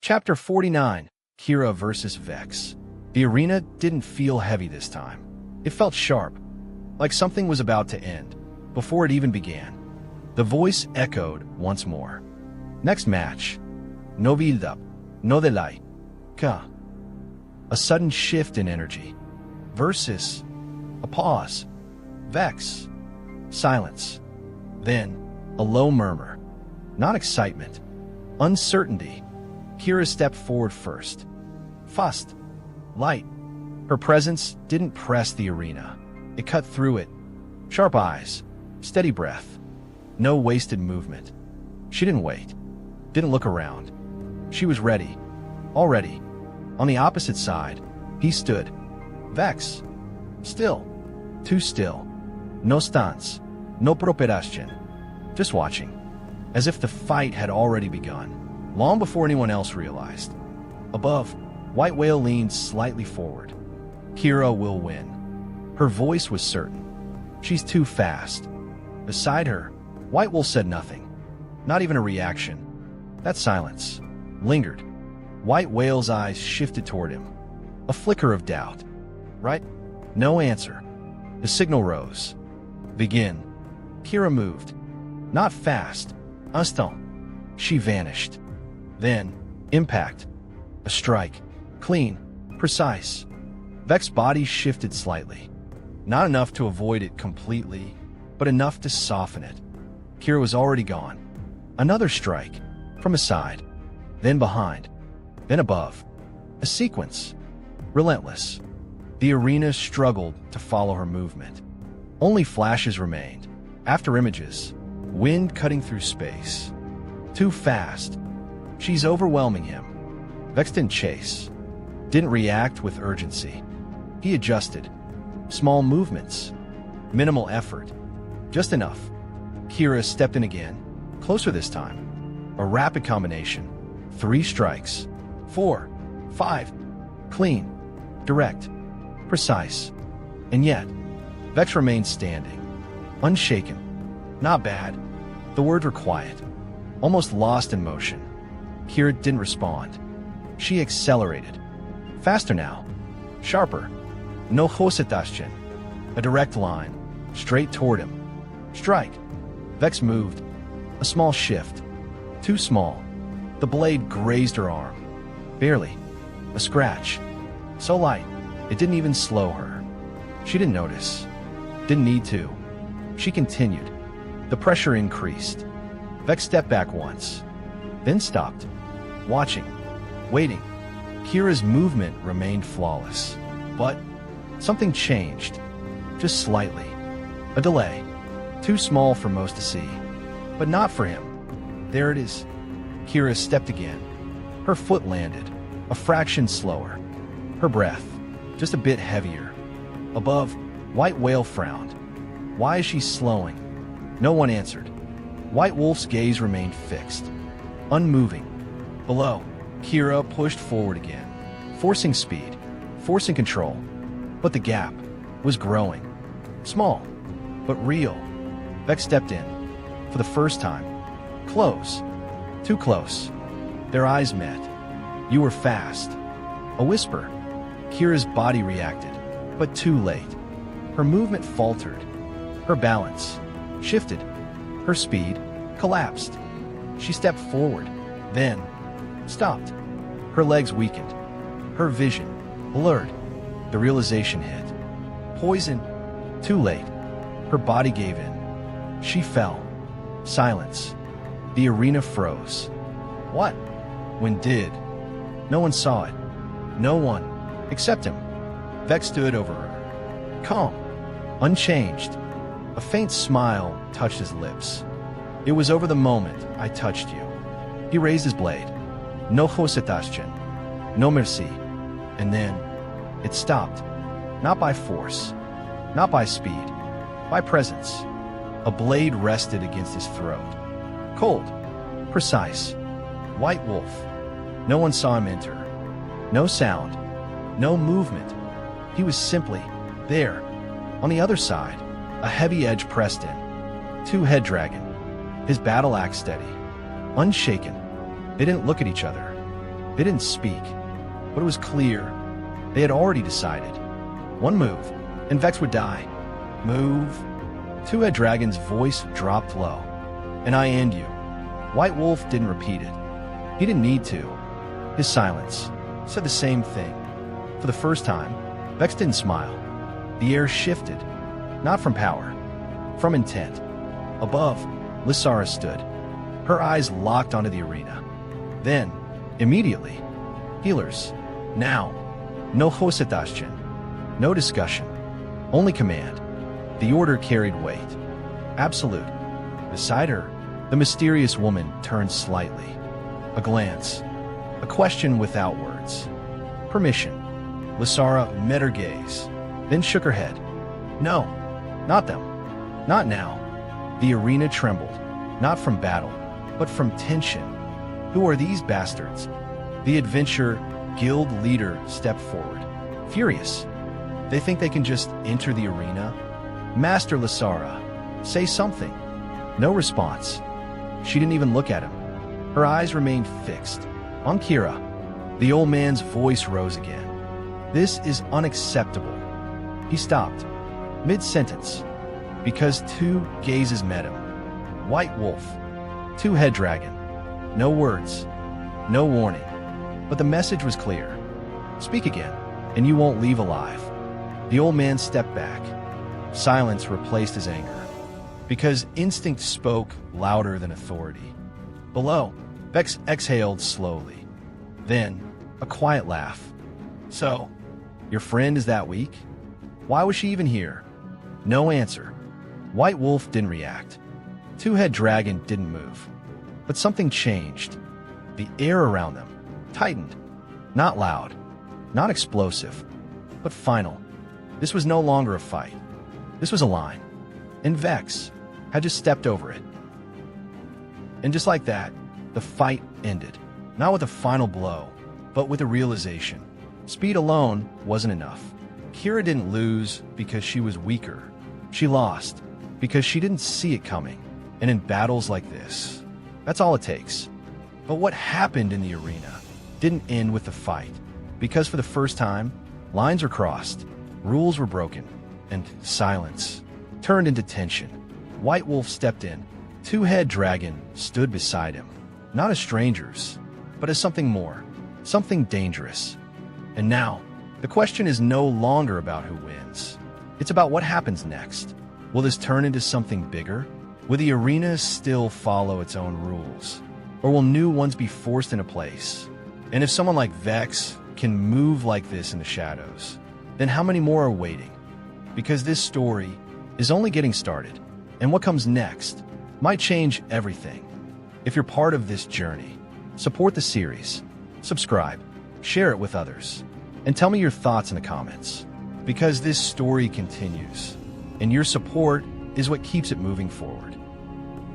Chapter 49, Kira vs. Vex. The arena didn't feel heavy this time. It felt sharp, like something was about to end, before it even began. The voice echoed once more. Next match. No build-up, no delay. Ka. A sudden shift in energy. Versus. A pause. Vex. Silence. Then, a low murmur. Not excitement. Uncertainty. Kira stepped forward first. Fast. Light. Her presence didn't press the arena. It cut through it. Sharp eyes. Steady breath. No wasted movement. She didn't wait. Didn't look around. She was ready. Already. On the opposite side, he stood. Vex. Still. Too still. No stance. No preparación. Just watching. As if the fight had already begun. Long before anyone else realized. Above, White Whale leaned slightly forward. Kira will win. Her voice was certain. She's too fast. Beside her, White Wolf said nothing. Not even a reaction. That silence lingered. White Whale's eyes shifted toward him. A flicker of doubt. Right? No answer. The signal rose. Begin. Kira moved. Not fast. Instant. She vanished. Then, impact. A strike. Clean. Precise. Vex's body shifted slightly. Not enough to avoid it completely, but enough to soften it. Kira was already gone. Another strike. From aside. Then behind. Then above. A sequence. Relentless. The arena struggled to follow her movement. Only flashes remained. After images. Wind cutting through space. Too fast. She's overwhelming him. Vex didn't chase. Didn't react with urgency. He adjusted. Small movements. Minimal effort. Just enough. Kira stepped in again. Closer this time. A rapid combination. 3 strikes. 4. 5. Clean. Direct. Precise. And yet, Vex remained standing. Unshaken. Not bad. The words were quiet. Almost lost in motion. Kira didn't respond. She accelerated. Faster now. Sharper. No hesitation. A direct line. Straight toward him. Strike. Vex moved. A small shift. Too small. The blade grazed her arm. Barely. A scratch. So light, it didn't even slow her. She didn't notice. Didn't need to. She continued. The pressure increased. Vex stepped back once. Then stopped. Watching. Waiting. Kira's movement remained flawless. But something changed. Just slightly. A delay. Too small for most to see. But not for him. There it is. Kira stepped again. Her foot landed. A fraction slower. Her breath. Just a bit heavier. Above, White Whale frowned. Why is she slowing? No one answered. White Wolf's gaze remained fixed. Unmoving. Below, Kira pushed forward again. Forcing speed. Forcing control. But the gap was growing. Small. But real. Vex stepped in. For the first time. Close. Too close. Their eyes met. You were fast. A whisper. Kira's body reacted, but too late. Her movement faltered. Her balance shifted. Her speed collapsed. She stepped forward, then stopped. Her legs weakened. Her vision blurred. The realization hit. Poison. Too late. Her body gave in. She fell. Silence. The arena froze. What? When did? No one saw it. No one, except him. Vex stood over her. Calm. Unchanged. A faint smile touched his lips. It was over the moment I touched you. He raised his blade. No hesitation. No merci. And then, it stopped. Not by force. Not by speed. By presence. A blade rested against his throat. Cold. Precise. White Wolf. No one saw him enter. No sound. No movement. He was simply there. On the other side, a heavy edge pressed in. 2 head dragon. His battle axe steady. Unshaken. They didn't look at each other. They didn't speak, but it was clear. They had already decided. One move, and Vex would die. Move. Two-Head Dragon's voice dropped low. And I end you. White Wolf didn't repeat it. He didn't need to. His silence said the same thing. For the first time, Vex didn't smile. The air shifted, not from power, from intent. Above, Lysara stood, her eyes locked onto the arena. Then, immediately, healers. Now. No Hosetashchen. No discussion. Only command. The order carried weight. Absolute. Beside her, the mysterious woman turned slightly. A glance. A question without words. Permission. Lysara met her gaze, then shook her head. No, not them. Not now. The arena trembled, not from battle, but from tension. Who are these bastards? The adventure guild leader stepped forward, furious. They think they can just enter the arena? Master Lysara, say something. No response. She didn't even look at him. Her eyes remained fixed. On Kira. The old man's voice rose again. This is unacceptable. He stopped, mid-sentence, because two gazes met him. White Wolf, Two-Head Dragon. No words, no warning, but the message was clear. Speak again, and you won't leave alive. The old man stepped back. Silence replaced his anger, because instinct spoke louder than authority. Below, Vex exhaled slowly. Then, a quiet laugh. So, your friend is that weak? Why was she even here? No answer. White Wolf didn't react. Two-Head Dragon didn't move. But something changed. The air around them tightened. Not loud, not explosive, but final. This was no longer a fight. This was a line. And Vex had just stepped over it. And just like that, the fight ended. Not with a final blow, but with a realization. Speed alone wasn't enough. Kira didn't lose because she was weaker. She lost because she didn't see it coming. And in battles like this, that's all it takes. But what happened in the arena didn't end with the fight. Because for the first time, lines were crossed, rules were broken, and silence turned into tension. White Wolf stepped in. Two-Head Dragon stood beside him. Not as strangers, but as something more, something dangerous. And now, the question is no longer about who wins. It's about what happens next. Will this turn into something bigger? Will the arena still follow its own rules? Or will new ones be forced into place? And if someone like Vex can move like this in the shadows, then how many more are waiting? Because this story is only getting started, and what comes next might change everything. If you're part of this journey, support the series, subscribe, share it with others, and tell me your thoughts in the comments. Because this story continues, and your support is what keeps it moving forward.